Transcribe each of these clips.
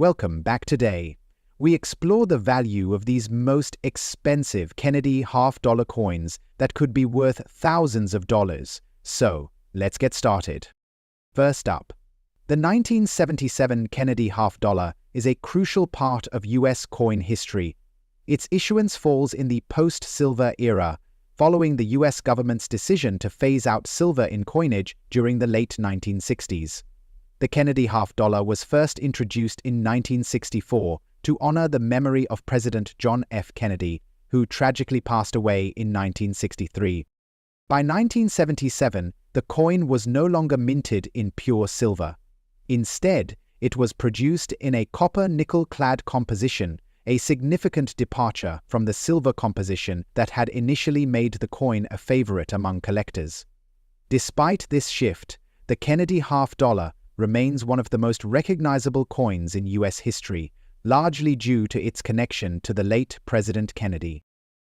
Welcome back. Today, we explore the value of these most expensive Kennedy half-dollar coins that could be worth thousands of dollars. So, let's get started. First up, the 1977 Kennedy half-dollar is a crucial part of U.S. coin history. Its issuance falls in the post-silver era, following the U.S. government's decision to phase out silver in coinage during the late 1960s. The Kennedy half-dollar was first introduced in 1964 to honor the memory of President John F. Kennedy, who tragically passed away in 1963. By 1977, the coin was no longer minted in pure silver. Instead, it was produced in a copper-nickel-clad composition, a significant departure from the silver composition that had initially made the coin a favorite among collectors. Despite this shift, the Kennedy half-dollar remains one of the most recognizable coins in U.S. history, largely due to its connection to the late President Kennedy.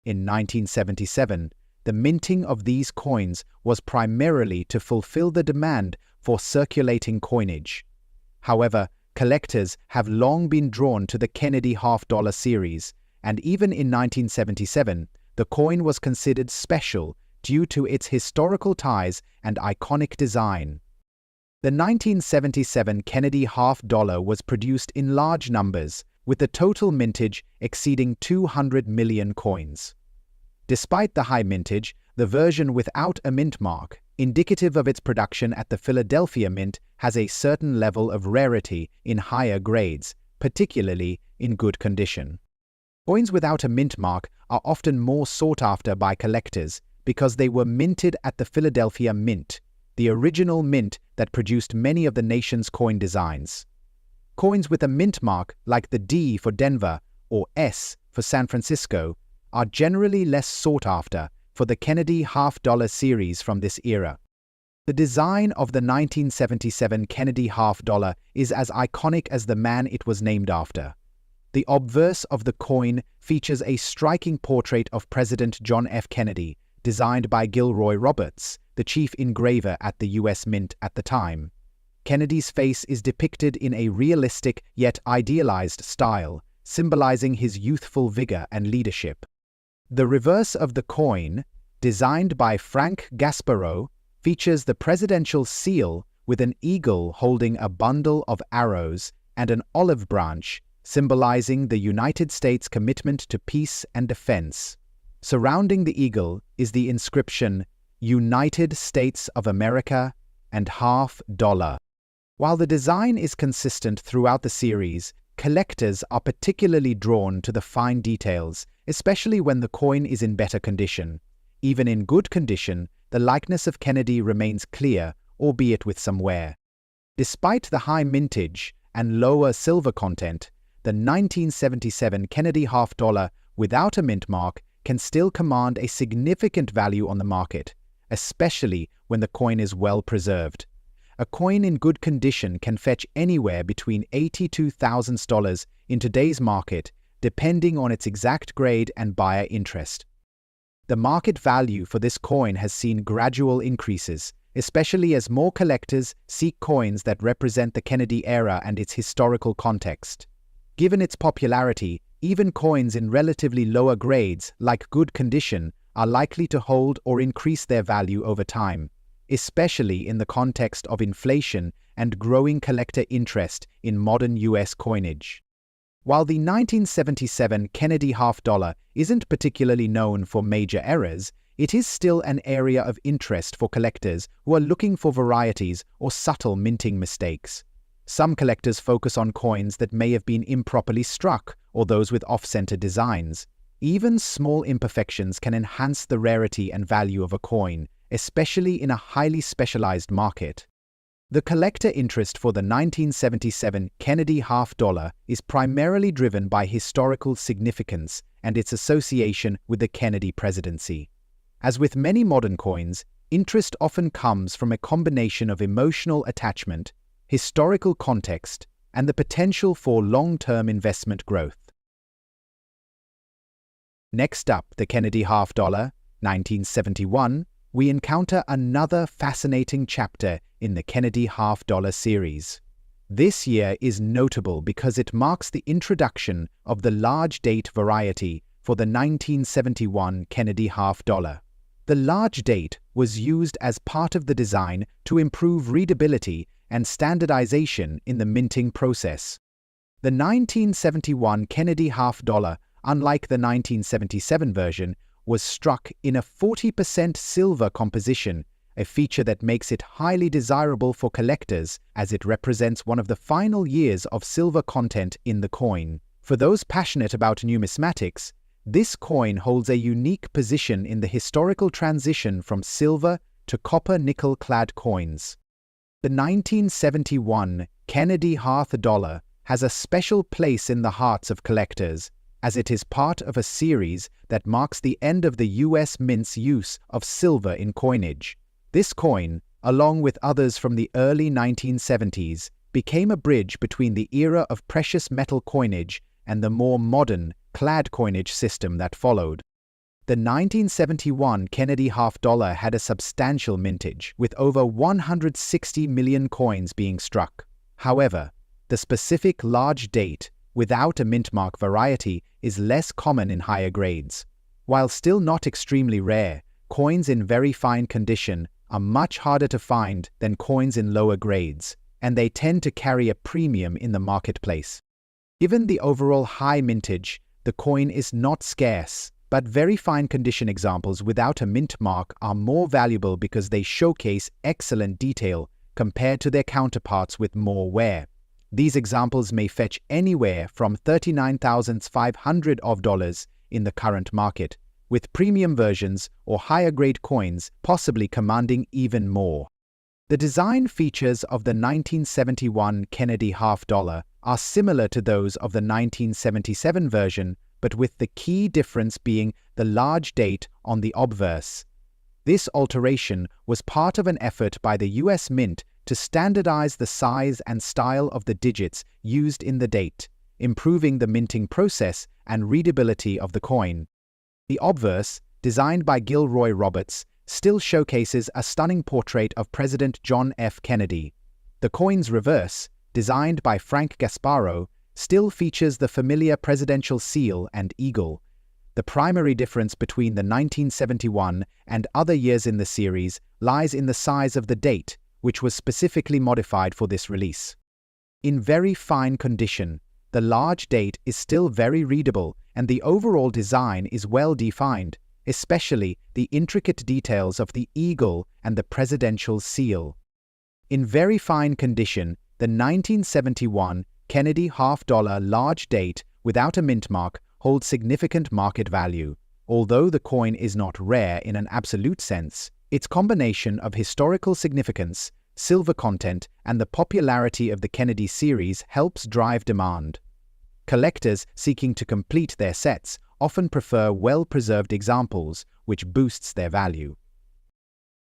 In 1977, the minting of these coins was primarily to fulfill the demand for circulating coinage. However, collectors have long been drawn to the Kennedy half-dollar series, and even in 1977, the coin was considered special due to its historical ties and iconic design. The 1977 Kennedy half-dollar was produced in large numbers, with the total mintage exceeding 200 million coins. Despite the high mintage, the version without a mint mark, indicative of its production at the Philadelphia Mint, has a certain level of rarity in higher grades, particularly in good condition. Coins without a mint mark are often more sought after by collectors because they were minted at the Philadelphia Mint, the original mint that produced many of the nation's coin designs. Coins with a mint mark, like the D for Denver or S for San Francisco, are generally less sought after for the Kennedy half-dollar series from this era. The design of the 1977 Kennedy half-dollar is as iconic as the man it was named after. The obverse of the coin features a striking portrait of President John F. Kennedy, designed by Gilroy Roberts, the chief engraver at the U.S. Mint at the time. Kennedy's face is depicted in a realistic yet idealized style, symbolizing his youthful vigor and leadership. The reverse of the coin, designed by Frank Gasparro, features the presidential seal with an eagle holding a bundle of arrows and an olive branch, symbolizing the United States' commitment to peace and defense. Surrounding the eagle is the inscription, United States of America and $50. While the design is consistent throughout the series, collectors are particularly drawn to the fine details, especially when the coin is in better condition. Even in good condition, the likeness of Kennedy remains clear, albeit with some wear. Despite the high mintage and lower silver content, the 1977 Kennedy half-dollar without a mint mark can still command a significant value on the market, especially when the coin is well preserved. A coin in good condition can fetch anywhere between $82,000 in today's market, depending on its exact grade and buyer interest. The market value for this coin has seen gradual increases, especially as more collectors seek coins that represent the Kennedy era and its historical context. Given its popularity, even coins in relatively lower grades, like good condition, are likely to hold or increase their value over time, especially in the context of inflation and growing collector interest in modern U.S. coinage. While the 1977 Kennedy half-dollar isn't particularly known for major errors, it is still an area of interest for collectors who are looking for varieties or subtle minting mistakes. Some collectors focus on coins that may have been improperly struck or those with off-center designs. Even small imperfections can enhance the rarity and value of a coin, especially in a highly specialized market. The collector interest for the 1977 Kennedy half-dollar is primarily driven by historical significance and its association with the Kennedy presidency. As with many modern coins, interest often comes from a combination of emotional attachment, historical context, and the potential for long-term investment growth. Next up, the Kennedy half-dollar, 1971, we encounter another fascinating chapter in the Kennedy half-dollar series. This year is notable because it marks the introduction of the large date variety for the 1971 Kennedy half dollar. The large date was used as part of the design to improve readability and standardization in the minting process. The 1971 Kennedy half dollar, unlike the 1977 version, was struck in a 40% silver composition, a feature that makes it highly desirable for collectors as it represents one of the final years of silver content in the coin. For those passionate about numismatics, this coin holds a unique position in the historical transition from silver to copper-nickel-clad coins. The 1971 Kennedy half dollar has a special place in the hearts of collectors, as it is part of a series that marks the end of the U.S. Mint's use of silver in coinage. This coin, along with others from the early 1970s, became a bridge between the era of precious metal coinage and the more modern, clad coinage system that followed. The 1971 Kennedy half dollar had a substantial mintage, with over 160 million coins being struck. However, the specific large date, without a mint mark variety, is less common in higher grades. While still not extremely rare, coins in very fine condition are much harder to find than coins in lower grades, and they tend to carry a premium in the marketplace. Given the overall high mintage, the coin is not scarce, but very fine condition examples without a mint mark are more valuable because they showcase excellent detail compared to their counterparts with more wear. These examples may fetch anywhere from $39,500 in the current market, with premium versions or higher-grade coins possibly commanding even more. The design features of the 1971 Kennedy half dollar are similar to those of the 1977 version, but with the key difference being the large date on the obverse. This alteration was part of an effort by the U.S. Mint to standardize the size and style of the digits used in the date, improving the minting process and readability of the coin. The obverse, designed by Gilroy Roberts, still showcases a stunning portrait of President John F. Kennedy. The coin's reverse, designed by Frank Gasparo, still features the familiar presidential seal and eagle. The primary difference between the 1971 and other years in the series lies in the size of the date, which was specifically modified for this release. In very fine condition, the large date is still very readable and the overall design is well defined, especially the intricate details of the eagle and the presidential seal. In very fine condition, the 1971 Kennedy half dollar large date without a mint mark holds significant market value. Although the coin is not rare in an absolute sense, its combination of historical significance, silver content, and the popularity of the Kennedy series helps drive demand. Collectors seeking to complete their sets often prefer well-preserved examples, which boosts their value.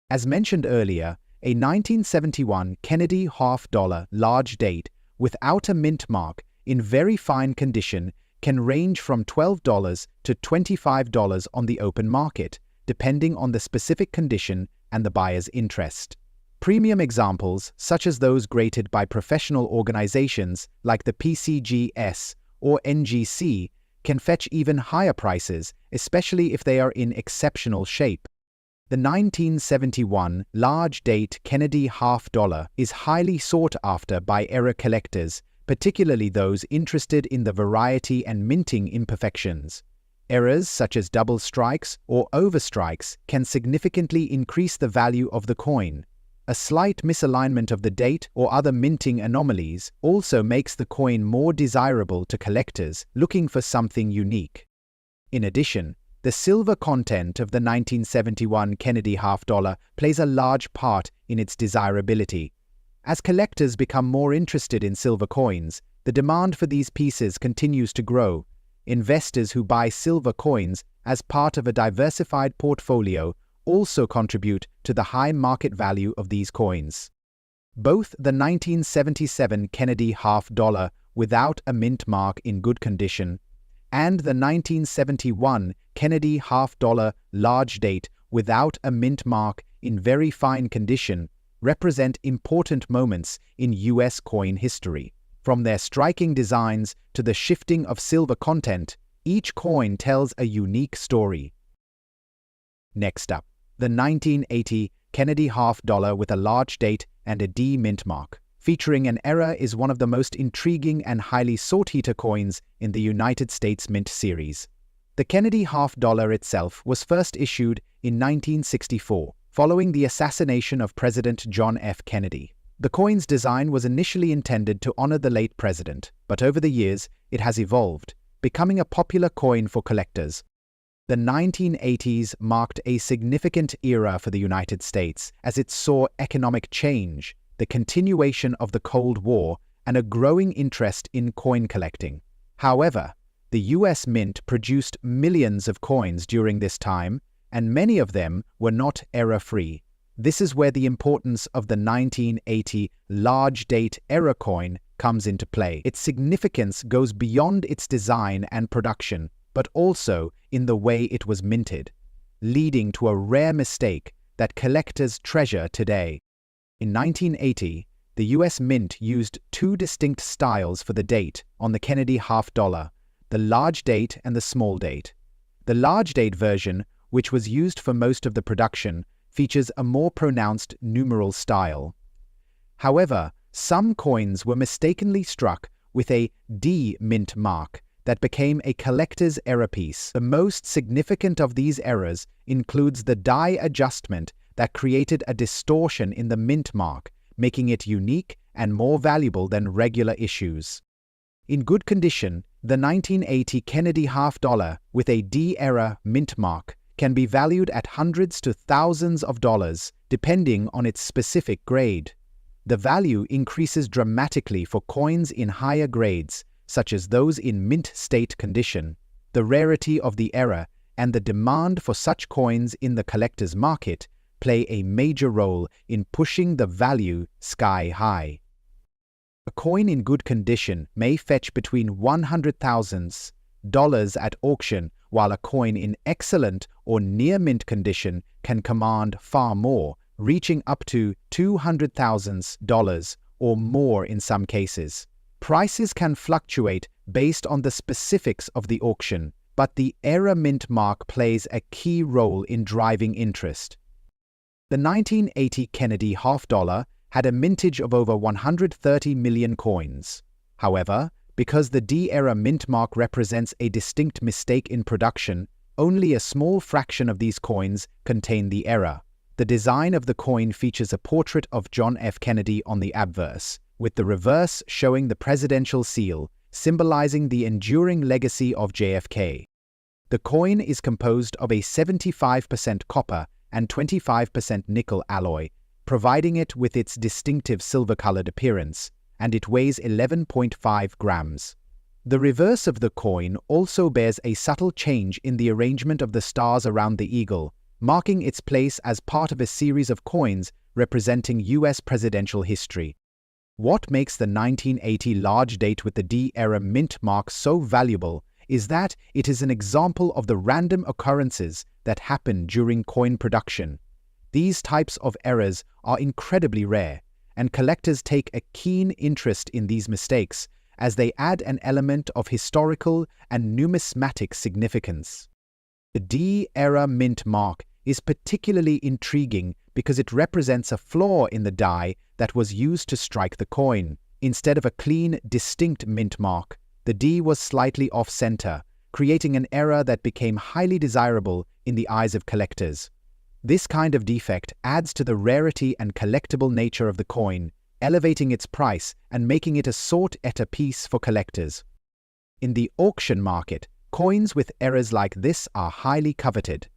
As mentioned earlier, a 1971 Kennedy half dollar large date without a mint mark in very fine condition can range from $12 to $25 on the open market, depending on the specific condition and the buyer's interest. Premium examples, such as those graded by professional organizations like the PCGS or NGC, can fetch even higher prices, especially if they are in exceptional shape. The 1971 large-date Kennedy half dollar is highly sought after by era collectors, particularly those interested in the variety and minting imperfections. Errors such as double strikes or overstrikes can significantly increase the value of the coin. A slight misalignment of the date or other minting anomalies also makes the coin more desirable to collectors looking for something unique. In addition, the silver content of the 1971 Kennedy half dollar plays a large part in its desirability. As collectors become more interested in silver coins, the demand for these pieces continues to grow. Investors who buy silver coins as part of a diversified portfolio also contribute to the high market value of these coins. Both the 1977 Kennedy half dollar without a mint mark in good condition and the 1971 Kennedy half dollar large date without a mint mark in very fine condition represent important moments in U.S. coin history. From their striking designs to the shifting of silver content, each coin tells a unique story. Next up, the 1980 Kennedy half-dollar with a large date and a D mint mark, featuring an error, is one of the most intriguing and highly sought-after coins in the United States Mint series. The Kennedy half-dollar itself was first issued in 1964, following the assassination of President John F. Kennedy. The coin's design was initially intended to honor the late president, but over the years it has evolved, becoming a popular coin for collectors. The 1980s marked a significant era for the United States as it saw economic change, the continuation of the Cold War, and a growing interest in coin collecting. However, the U.S. Mint produced millions of coins during this time, and many of them were not error-free. This is where the importance of the 1980 large-date error coin comes into play. Its significance goes beyond its design and production, but also in the way it was minted, leading to a rare mistake that collectors treasure today. In 1980, the U.S. Mint used two distinct styles for the date on the Kennedy half-dollar, the large date and the small date. The large date version, which was used for most of the production, features a more pronounced numeral style. However, some coins were mistakenly struck with a D mint mark that became a collector's error piece. The most significant of these errors includes the die adjustment that created a distortion in the mint mark, making it unique and more valuable than regular issues. In good condition, the 1980 Kennedy half-dollar with a D error mint mark can be valued at hundreds to thousands of dollars, depending on its specific grade. The value increases dramatically for coins in higher grades, such as those in mint state condition. The rarity of the error and the demand for such coins in the collector's market play a major role in pushing the value sky high. A coin in good condition may fetch between $100,000 at auction, while a coin in excellent or near-mint condition can command far more, reaching up to $200,000 or more in some cases. Prices can fluctuate based on the specifics of the auction, but the error mint mark plays a key role in driving interest. The 1980 Kennedy half-dollar had a mintage of over 130 million coins. However, because the D-error mint mark represents a distinct mistake in production, only a small fraction of these coins contain the error. The design of the coin features a portrait of John F. Kennedy on the obverse, with the reverse showing the presidential seal, symbolizing the enduring legacy of JFK. The coin is composed of a 75% copper and 25% nickel alloy, providing it with its distinctive silver-colored appearance, and it weighs 11.5 grams. The reverse of the coin also bears a subtle change in the arrangement of the stars around the eagle, marking its place as part of a series of coins representing U.S. presidential history. What makes the 1980 large date with the D-era mint mark so valuable is that it is an example of the random occurrences that happen during coin production. These types of errors are incredibly rare, and collectors take a keen interest in these mistakes as they add an element of historical and numismatic significance. The D-era mint mark is particularly intriguing because it represents a flaw in the die that was used to strike the coin. Instead of a clean, distinct mint mark, the D was slightly off-center, creating an error that became highly desirable in the eyes of collectors. This kind of defect adds to the rarity and collectible nature of the coin, elevating its price and making it a sought-after piece for collectors. In the auction market, coins with errors like this are highly coveted.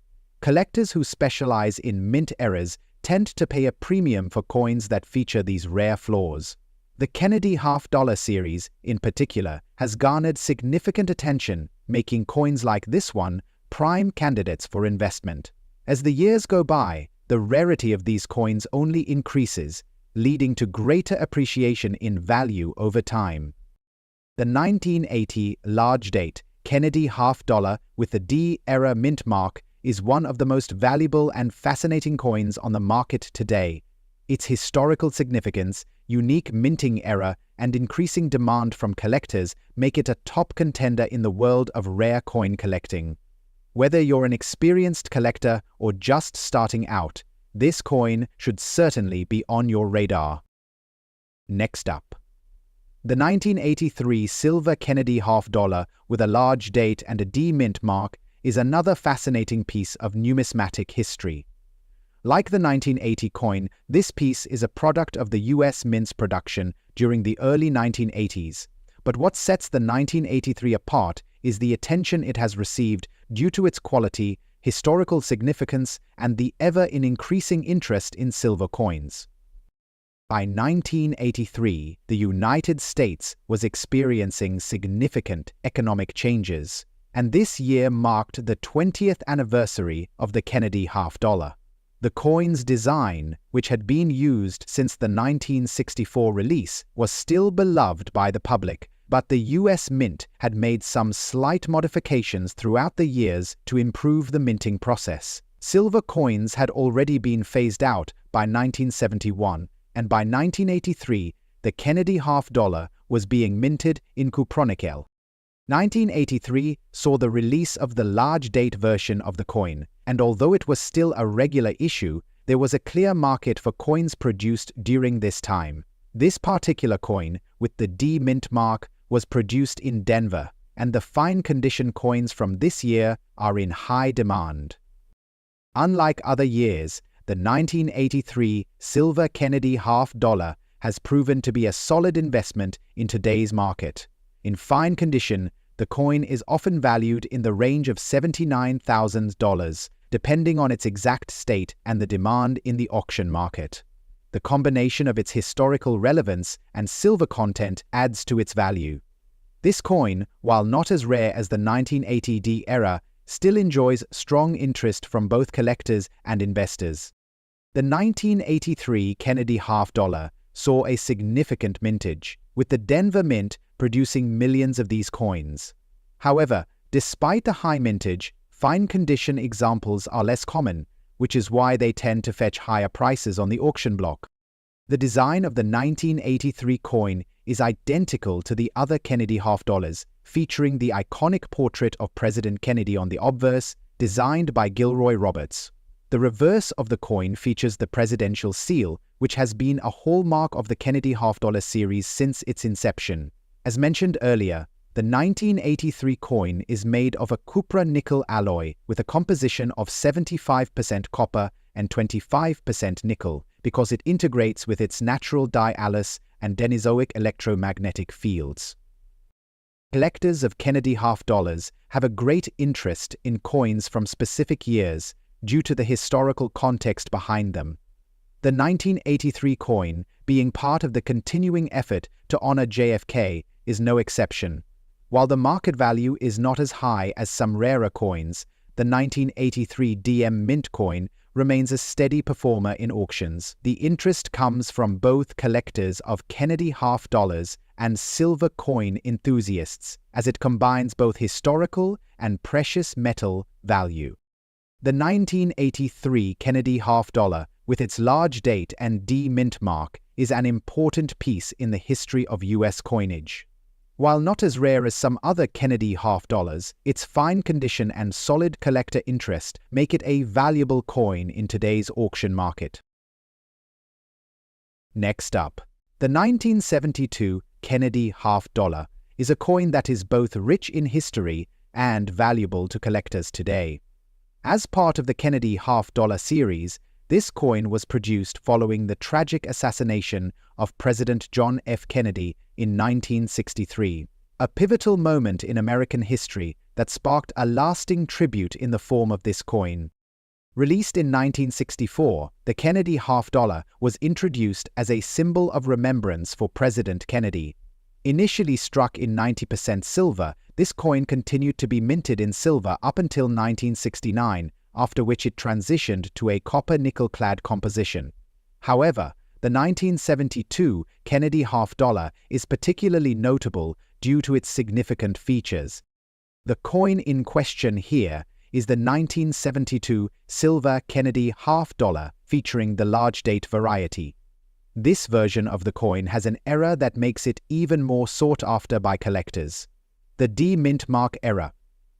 Collectors who specialize in mint errors tend to pay a premium for coins that feature these rare flaws. The Kennedy half-dollar series, in particular, has garnered significant attention, making coins like this one prime candidates for investment. As the years go by, the rarity of these coins only increases, leading to greater appreciation in value over time. The 1980 large date Kennedy half-dollar with the D-era mint mark is one of the most valuable and fascinating coins on the market today. Its historical significance, unique minting era, and increasing demand from collectors make it a top contender in the world of rare coin collecting. Whether you're an experienced collector or just starting out, this coin should certainly be on your radar. Next up, the 1983 silver Kennedy $half with a large date and a D mint mark is another fascinating piece of numismatic history. Like the 1980 coin, this piece is a product of the US Mint's production during the early 1980s. But what sets the 1983 apart is the attention it has received due to its quality, historical significance, and the ever-increasing interest in silver coins. By 1983, the United States was experiencing significant economic changes, and this year marked the 20th anniversary of the Kennedy $half. The coin's design, which had been used since the 1964 release, was still beloved by the public, but the US Mint had made some slight modifications throughout the years to improve the minting process. Silver coins had already been phased out by 1971, and by 1983, the Kennedy $half was being minted in cupronickel. 1983 saw the release of the large date version of the coin, and although it was still a regular issue, there was a clear market for coins produced during this time. This particular coin, with the D mint mark, was produced in Denver, and the fine condition coins from this year are in high demand. Unlike other years, the 1983 silver Kennedy $half has proven to be a solid investment in today's market. In fine condition, the coin is often valued in the range of $79,000, depending on its exact state and the demand in the auction market. The combination of its historical relevance and silver content adds to its value. This coin, while not as rare as the 1980D era, still enjoys strong interest from both collectors and investors. The 1983 Kennedy $half saw a significant mintage, with the Denver Mint producing millions of these coins. However, despite the high mintage, fine condition examples are less common, which is why they tend to fetch higher prices on the auction block. The design of the 1983 coin is identical to the other Kennedy $half, featuring the iconic portrait of President Kennedy on the obverse, designed by Gilroy Roberts. The reverse of the coin features the presidential seal, which has been a hallmark of the Kennedy $half series since its inception. As mentioned earlier, the 1983 coin is made of a cupra-nickel alloy with a composition of 75% copper and 25% nickel because it integrates with its natural dialysis and Denisoic electromagnetic fields. Collectors of Kennedy $half have a great interest in coins from specific years due to the historical context behind them. The 1983 coin, being part of the continuing effort to honor JFK, is no exception. While the market value is not as high as some rarer coins, the 1983 DM Mint coin remains a steady performer in auctions. The interest comes from both collectors of Kennedy $half and silver coin enthusiasts, as it combines both historical and precious metal value. The 1983 Kennedy $half, with its large date and D mint mark, is an important piece in the history of US coinage. While not as rare as some other Kennedy $half, its fine condition and solid collector interest make it a valuable coin in today's auction market. Next up, the 1972 Kennedy $half is a coin that is both rich in history and valuable to collectors today. As part of the Kennedy $half series, this coin was produced following the tragic assassination of President John F. Kennedy in 1963, a pivotal moment in American history that sparked a lasting tribute in the form of this coin. Released in 1964, the Kennedy $half was introduced as a symbol of remembrance for President Kennedy. Initially struck in 90% silver, this coin continued to be minted in silver up until 1969, after which it transitioned to a copper-nickel-clad composition. However, the 1972 Kennedy $half is particularly notable due to its significant features. The coin in question here is the 1972 silver Kennedy half-dollar featuring the large date variety. This version of the coin has an error that makes it even more sought after by collectors: the D-mint mark error.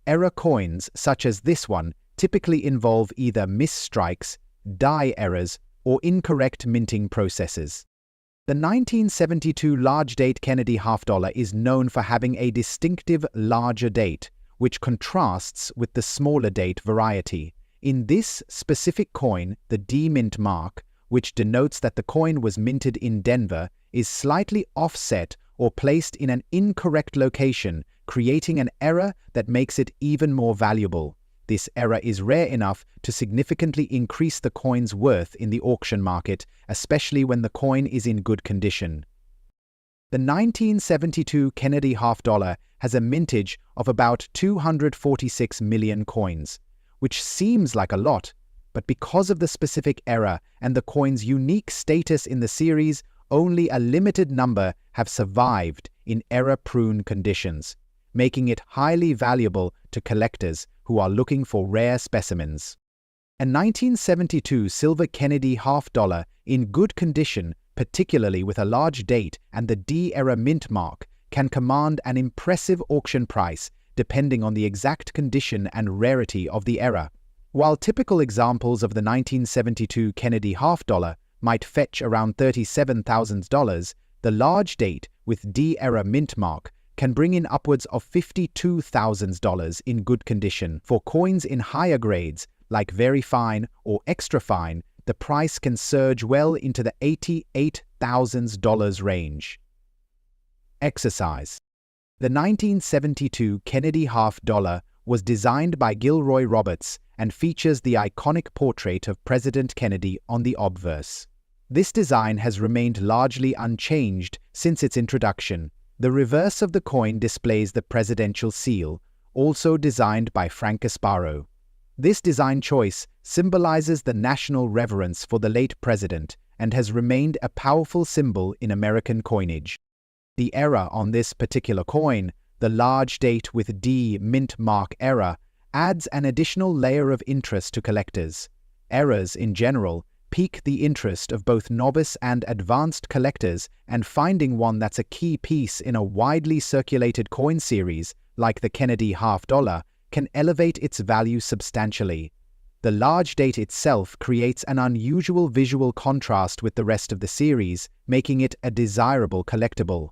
Error coins, such as this one, typically involve either misstrikes, die errors, or incorrect minting processes. The 1972 large-date Kennedy half-dollar is known for having a distinctive larger date, which contrasts with the smaller date variety. In this specific coin, the D-mint mark, which denotes that the coin was minted in Denver, is slightly offset or placed in an incorrect location, creating an error that makes it even more valuable. This error is rare enough to significantly increase the coin's worth in the auction market, especially when the coin is in good condition. The 1972 Kennedy half-dollar has a mintage of about 246 million coins, which seems like a lot, but because of the specific error and the coin's unique status in the series, only a limited number have survived in error-prone conditions, making it highly valuable to collectors who are looking for rare specimens. A 1972 silver Kennedy half-dollar in good condition, particularly with a large date and the D-era mint mark, can command an impressive auction price depending on the exact condition and rarity of the error. While typical examples of the 1972 Kennedy half-dollar might fetch around $37,000, the large date with D-era mint mark can bring in upwards of $52,000 in good condition. For coins in higher grades, like very fine or extra fine, the price can surge well into the $88,000 range. Exercise. The 1972 Kennedy half-dollar was designed by Gilroy Roberts and features the iconic portrait of President Kennedy on the obverse. This design has remained largely unchanged since its introduction. The reverse of the coin displays the presidential seal, also designed by Frank Gasparo. This design choice symbolizes the national reverence for the late president and has remained a powerful symbol in American coinage. The error on this particular coin, the large date with D mint mark error, adds an additional layer of interest to collectors. Errors, in general, pique the interest of both novice and advanced collectors, and finding one that's a key piece in a widely circulated coin series, like the Kennedy half-dollar, can elevate its value substantially. The large date itself creates an unusual visual contrast with the rest of the series, making it a desirable collectible.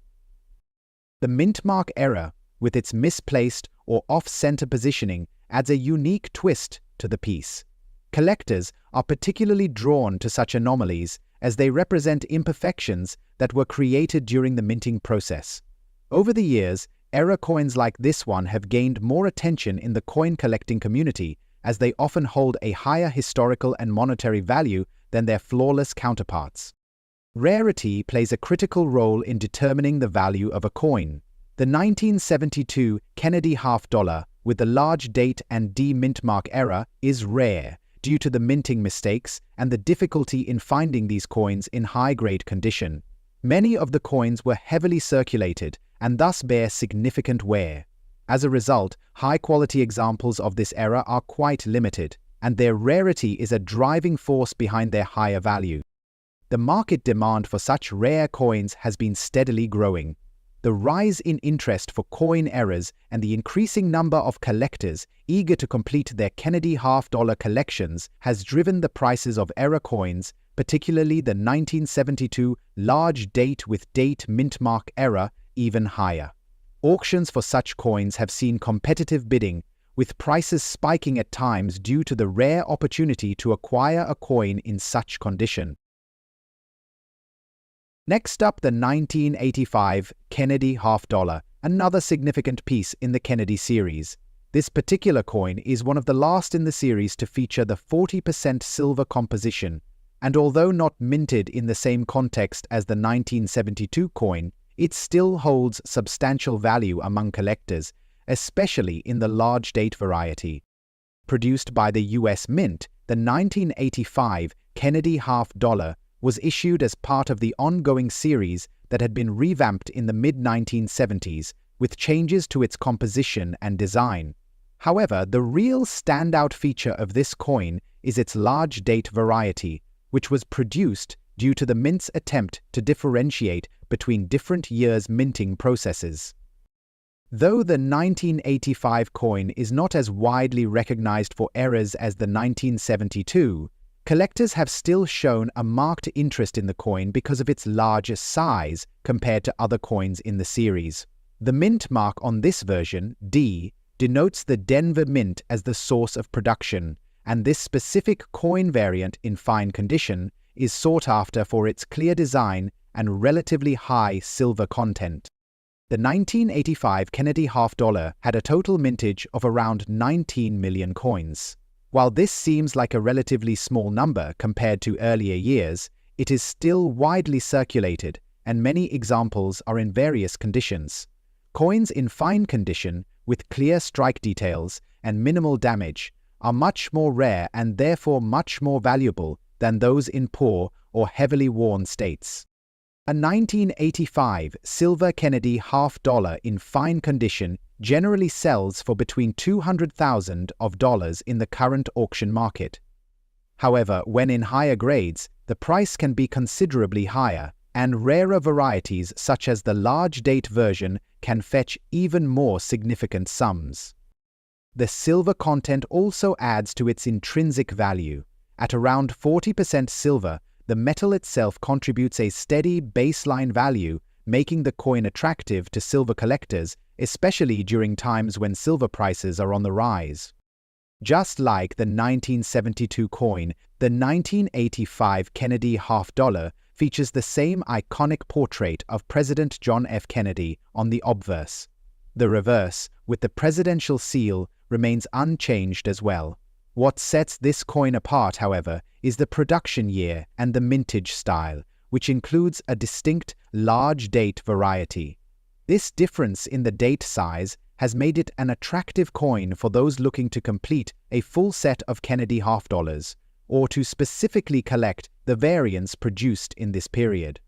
The mint mark error, with its misplaced or off-center positioning, adds a unique twist to the piece. Collectors are particularly drawn to such anomalies as they represent imperfections that were created during the minting process. Over the years, error coins like this one have gained more attention in the coin collecting community, as they often hold a higher historical and monetary value than their flawless counterparts. Rarity plays a critical role in determining the value of a coin. The 1972 Kennedy half-dollar with the large date and D mint mark error is rare due to the minting mistakes and the difficulty in finding these coins in high-grade condition. Many of the coins were heavily circulated and thus bear significant wear. As a result, high-quality examples of this error are quite limited, and their rarity is a driving force behind their higher value. The market demand for such rare coins has been steadily growing. The rise in interest for coin errors and the increasing number of collectors eager to complete their Kennedy half-dollar collections has driven the prices of error coins, particularly the 1972 large date with date mint mark error, even higher. Auctions for such coins have seen competitive bidding, with prices spiking at times due to the rare opportunity to acquire a coin in such condition. Next up, the 1985 Kennedy half-dollar, another significant piece in the Kennedy series. This particular coin is one of the last in the series to feature the 40% silver composition, and although not minted in the same context as the 1972 coin, it still holds substantial value among collectors, especially in the large date variety. Produced by the US Mint, the 1985 Kennedy half-dollar was issued as part of the ongoing series that had been revamped in the mid-1970s with changes to its composition and design. However, the real standout feature of this coin is its large date variety, which was produced due to the mint's attempt to differentiate between different years' minting processes. Though the 1985 coin is not as widely recognized for errors as the 1972, collectors have still shown a marked interest in the coin because of its larger size compared to other coins in the series. The mint mark on this version, D, denotes the Denver Mint as the source of production, and this specific coin variant in fine condition is sought after for its clear design and relatively high silver content. The 1985 Kennedy half dollar had a total mintage of around 19 million coins. While this seems like a relatively small number compared to earlier years, it is still widely circulated, and many examples are in various conditions. Coins in fine condition, with clear strike details and minimal damage, are much more rare and therefore much more valuable than those in poor or heavily worn states. A 1985 silver Kennedy half dollar in fine condition generally sells for between $200,000 in the current auction market. However, when in higher grades, the price can be considerably higher, and rarer varieties such as the large date version can fetch even more significant sums. The silver content also adds to its intrinsic value. At around 40% silver, the metal itself contributes a steady baseline value, making the coin attractive to silver collectors, especially during times when silver prices are on the rise. Just like the 1972 coin, the 1985 Kennedy half dollar features the same iconic portrait of President John F. Kennedy on the obverse. The reverse, with the presidential seal, remains unchanged as well. What sets this coin apart, however, is the production year and the mintage style, which includes a distinct large date variety. This difference in the date size has made it an attractive coin for those looking to complete a full set of Kennedy half dollars, or to specifically collect the variants produced in this period.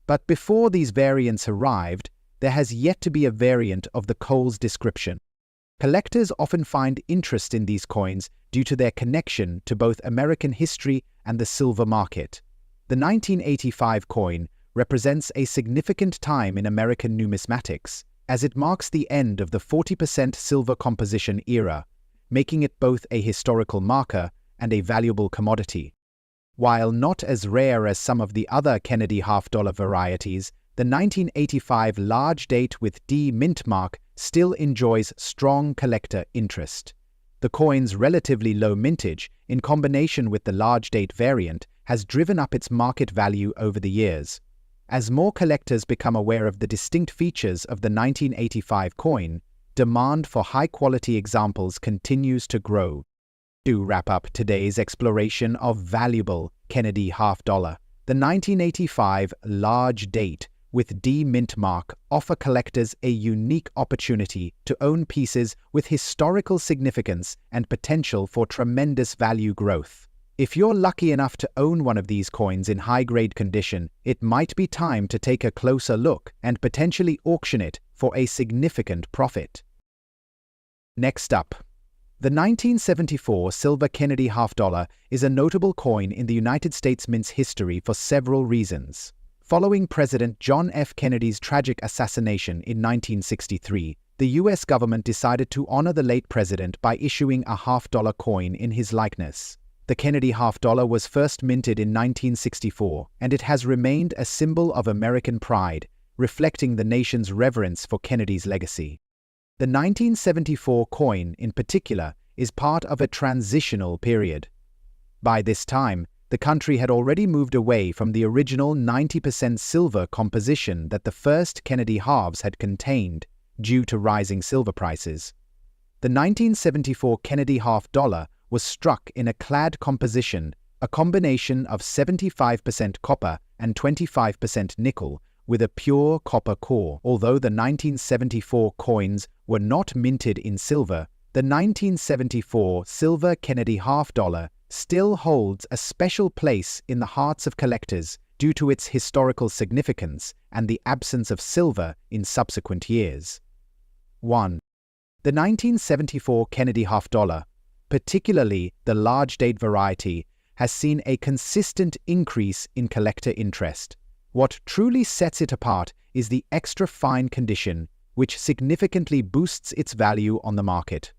But before these variants arrived, there has yet to be a variant of the Coles description. Collectors often find interest in these coins due to their connection to both American history and the silver market. The 1985 coin represents a significant time in American numismatics, as it marks the end of the 40% silver composition era, making it both a historical marker and a valuable commodity. While not as rare as some of the other Kennedy half-dollar varieties, the 1985 large date with D mint mark still enjoys strong collector interest. The coin's relatively low mintage, in combination with the large date variant, has driven up its market value over the years. As more collectors become aware of the distinct features of the 1985 coin, demand for high-quality examples continues to grow. To wrap up today's exploration of valuable Kennedy half dollar, the 1985 large date with D mint mark offer collectors a unique opportunity to own pieces with historical significance and potential for tremendous value growth. If you're lucky enough to own one of these coins in high-grade condition, it might be time to take a closer look and potentially auction it for a significant profit. Next up, the 1974 silver Kennedy half dollar is a notable coin in the United States Mint's history for several reasons. Following President John F. Kennedy's tragic assassination in 1963, the U.S. government decided to honor the late president by issuing a half-dollar coin in his likeness. The Kennedy half dollar was first minted in 1964, and it has remained a symbol of American pride, reflecting the nation's reverence for Kennedy's legacy. The 1974 coin, in particular, is part of a transitional period. By this time, the country had already moved away from the original 90% silver composition that the first Kennedy halves had contained due to rising silver prices. The 1974 Kennedy half dollar was struck in a clad composition, a combination of 75% copper and 25% nickel, with a pure copper core. Although the 1974 coins were not minted in silver, the 1974 silver Kennedy half dollar still holds a special place in the hearts of collectors due to its historical significance and the absence of silver in subsequent years. 1. The 1974 Kennedy half dollar, particularly the large date variety, has seen a consistent increase in collector interest. What truly sets it apart is the extra fine condition, which significantly boosts its value on the market.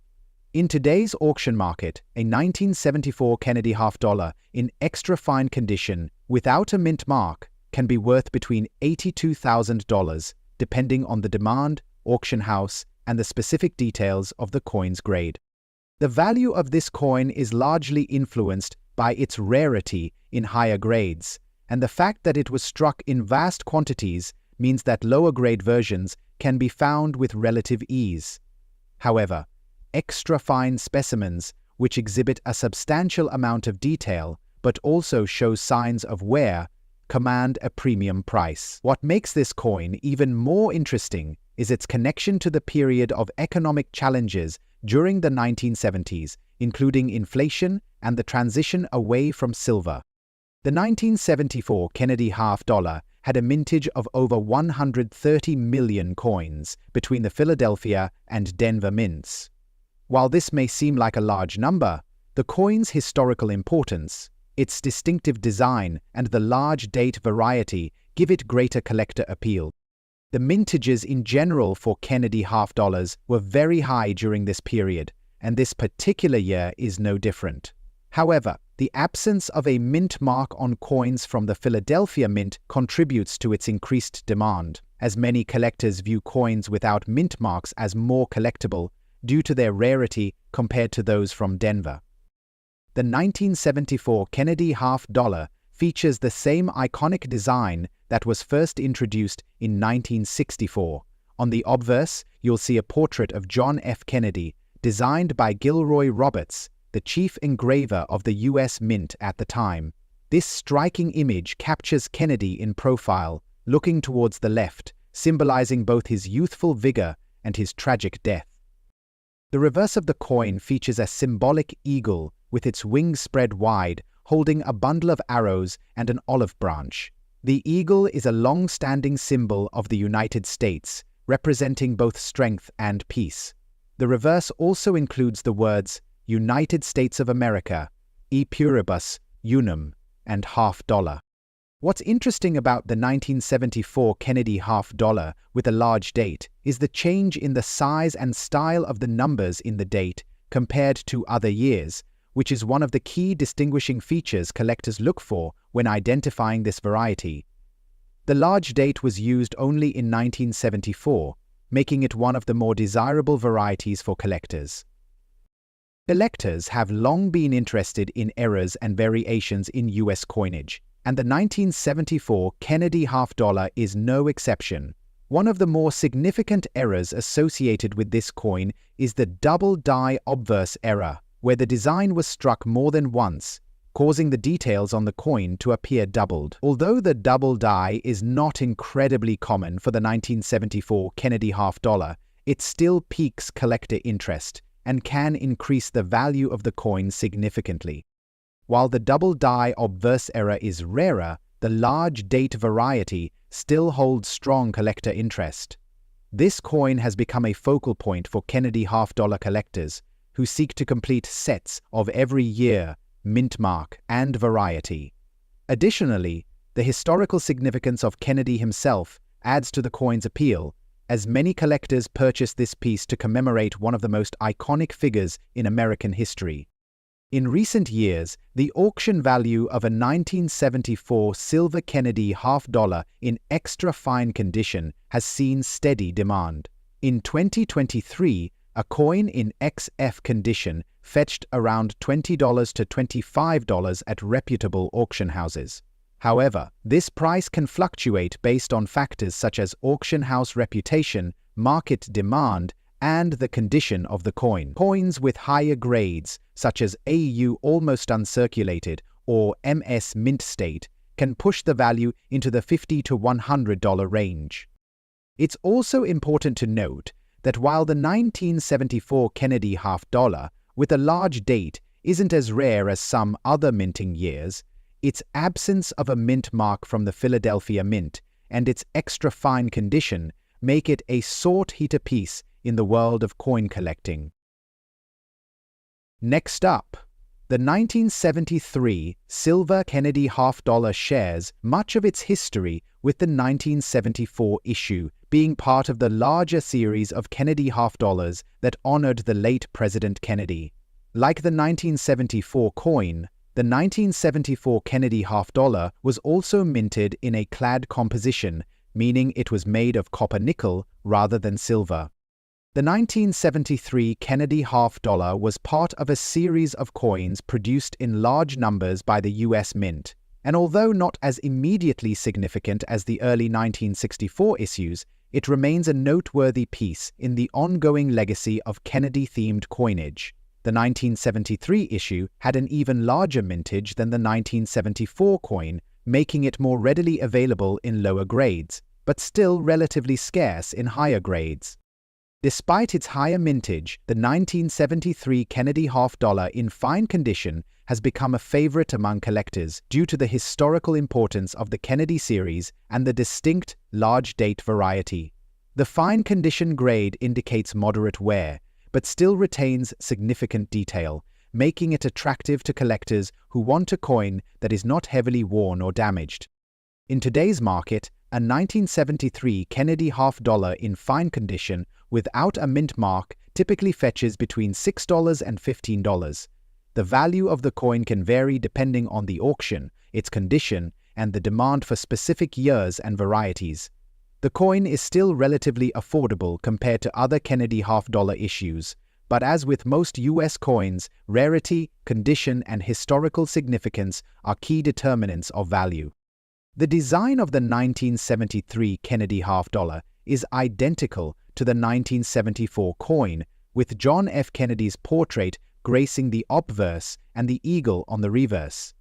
In today's auction market, a 1974 Kennedy half dollar in extra fine condition without a mint mark can be worth between $82,000, depending on the demand, auction house, and the specific details of the coin's grade. The value of this coin is largely influenced by its rarity in higher grades, and the fact that it was struck in vast quantities means that lower-grade versions can be found with relative ease. However, extra-fine specimens, which exhibit a substantial amount of detail but also show signs of wear, command a premium price. What makes this coin even more interesting is its connection to the period of economic challenges during the 1970s, including inflation and the transition away from silver. The 1974 Kennedy half dollar had a mintage of over 130 million coins between the Philadelphia and Denver mints. While this may seem like a large number, the coin's historical importance, its distinctive design, and the large date variety give it greater collector appeal. The mintages in general for Kennedy half dollars were very high during this period, and this particular year is no different. However, the absence of a mint mark on coins from the Philadelphia Mint contributes to its increased demand, as many collectors view coins without mint marks as more collectible due to their rarity compared to those from Denver. The 1974 Kennedy half dollar features the same iconic design that was first introduced in 1964. On the obverse, you'll see a portrait of John F. Kennedy, designed by Gilroy Roberts, the chief engraver of the U.S. Mint at the time. This striking image captures Kennedy in profile, looking towards the left, symbolizing both his youthful vigor and his tragic death. The reverse of the coin features a symbolic eagle with its wings spread wide, holding a bundle of arrows and an olive branch. The eagle is a long-standing symbol of the United States, representing both strength and peace. The reverse also includes the words United States of America, E pluribus unum, and half dollar. What's interesting about the 1974 Kennedy half dollar with a large date is the change in the size and style of the numbers in the date compared to other years, which is one of the key distinguishing features collectors look for when identifying this variety. The large date was used only in 1974, making it one of the more desirable varieties for collectors. Collectors have long been interested in errors and variations in U.S. coinage, and the 1974 Kennedy half dollar is no exception. One of the more significant errors associated with this coin is the double die obverse error, where the design was struck more than once, causing the details on the coin to appear doubled. Although the double die is not incredibly common for the 1974 Kennedy half dollar, it still piques collector interest and can increase the value of the coin significantly. While the double die obverse error is rarer, the large date variety still holds strong collector interest. This coin has become a focal point for Kennedy half dollar collectors who seek to complete sets of every year, mint mark, and variety. Additionally, the historical significance of Kennedy himself adds to the coin's appeal, as many collectors purchase this piece to commemorate one of the most iconic figures in American history. In recent years, the auction value of a 1974 silver Kennedy half dollar in extra fine condition has seen steady demand. In 2023, a coin in XF condition fetched around $20 to $25 at reputable auction houses. However, this price can fluctuate based on factors such as auction house reputation, market demand, and the condition of the coin. Coins with higher grades, such as AU almost uncirculated or MS mint state, can push the value into the $50 to $100 range. It's also important to note that while the 1974 Kennedy half dollar with a large date isn't as rare as some other minting years, its absence of a mint mark from the Philadelphia Mint and its extra fine condition make it a sought-after piece in the world of coin collecting. Next up, the 1973 silver Kennedy half-dollar shares much of its history with the 1974 issue, being part of the larger series of Kennedy half-dollars that honored the late President Kennedy. Like the 1974 coin, the 1974 Kennedy half-dollar was also minted in a clad composition, meaning it was made of copper-nickel rather than silver. The 1973 Kennedy half-dollar was part of a series of coins produced in large numbers by the U.S. Mint, and although not as immediately significant as the early 1964 issues, it remains a noteworthy piece in the ongoing legacy of Kennedy-themed coinage. The 1973 issue had an even larger mintage than the 1974 coin, making it more readily available in lower grades, but still relatively scarce in higher grades. Despite its higher mintage, the 1973 Kennedy half-dollar in fine condition has become a favorite among collectors due to the historical importance of the Kennedy series and the distinct large-date variety. The fine condition grade indicates moderate wear, but still retains significant detail, making it attractive to collectors who want a coin that is not heavily worn or damaged. In today's market, a 1973 Kennedy half-dollar in fine condition without a mint mark typically fetches between $6 and $15. The value of the coin can vary depending on the auction, its condition, and the demand for specific years and varieties. The coin is still relatively affordable compared to other Kennedy half-dollar issues, but as with most U.S. coins, rarity, condition, and historical significance are key determinants of value. The design of the 1973 Kennedy half-dollar is identical to the 1974 coin, with John F. Kennedy's portrait gracing the obverse and the eagle on the reverse.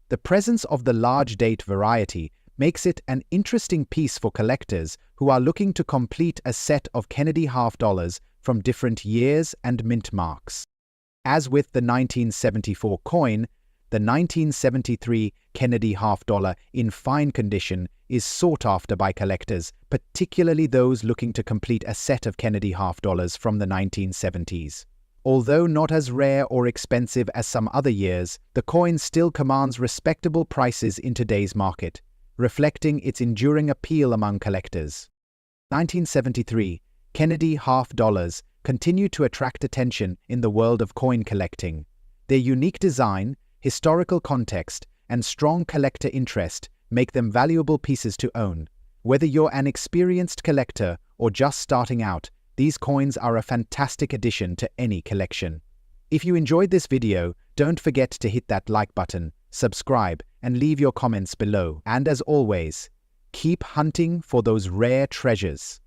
The presence of the large-date variety makes it an interesting piece for collectors who are looking to complete a set of Kennedy half-dollars from different years and mint marks. As with the 1974 coin, the 1973 Kennedy half-dollar in fine condition is sought after by collectors, particularly those looking to complete a set of Kennedy half-dollars from the 1970s. Although not as rare or expensive as some other years, the coin still commands respectable prices in today's market, reflecting its enduring appeal among collectors. 1973 Kennedy half-dollars continue to attract attention in the world of coin collecting. Their unique design, historical context, and strong collector interest make them valuable pieces to own. Whether you're an experienced collector or just starting out, these coins are a fantastic addition to any collection. If you enjoyed this video, don't forget to hit that like button, subscribe, and leave your comments below. And as always, keep hunting for those rare treasures.